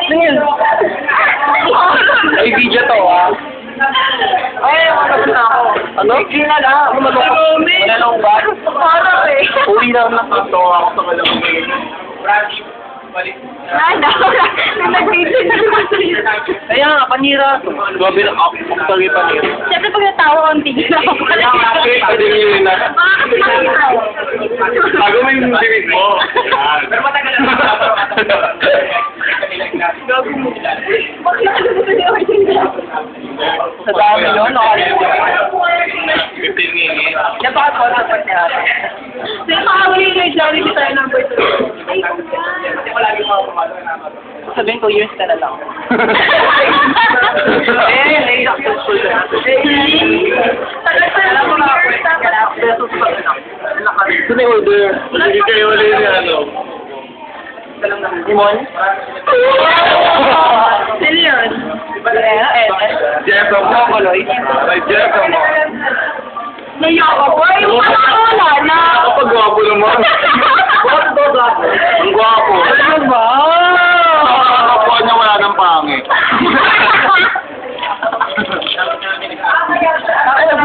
Tingin. Ay, video to, ah. Ay, makapag na ako. Ano? Hindi na lang. Ano malungkot? Wala lang ba? Parang eh. Uwi lang na ito ako sa malungkot. Ay, dahil nag-video na naman sa'yo. Kaya nga, panira. Grabe na ako. Pagkagi panira. Siyempre pag natawa, ang tigil na ako. Pwede nyo yun na. Bago mo yung bibig mo. Pero matagal na. Bakit nakalimutan niyo ako yun? Sa dami yun, nakalimutan. 15 minutes. Yan ba ako sa pagkaya? Nakakawin kayo, Jollibee tayo ng birthday. Ay, Sabihin ko, years ka na lang. Naiyak yung school na. tagal pa lang ako years, dapat. Pesos pa rin ako. Ito na order. Hindi kayo wala yung ano. Imon? Sino yun? Jeffo mo, Koloy. Ay, Jeffo mo. Naiyak ako. Ay, wala na. Kapag gwapo naman. Ang gwapo. Ano ba? Kapwa niya wala ng pangit.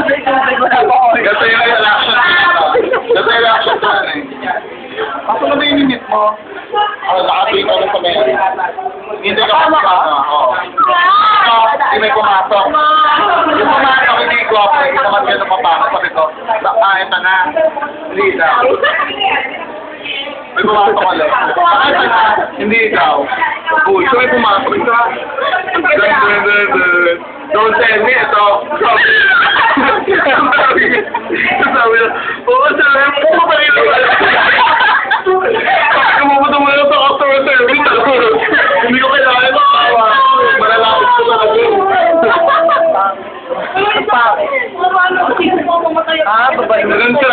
Kasi yung election. Kasi election ka na eh. Kaso na ba yung minute mo? Nakating ka lang sa meron. Hindi ka masama. Oo. Hindi may pumasok. Yung pumasok, hindi ko ako. Hindi naman gano'n papasok. Sabi ko, ito na. Hindi daw. May pumasok ka lang. Ito na. Hindi ikaw. Uy, so may pumasok ka. Don't tell me ito. Sabi na, oo, sabi na, oo, pari naman. Kumupunta mo lang sa customer service. Hindi ko kailangan makawa. Malalapit ko talaga. Ano ba? Ano ba? Sino po mamatay? Babae. Ganun ka.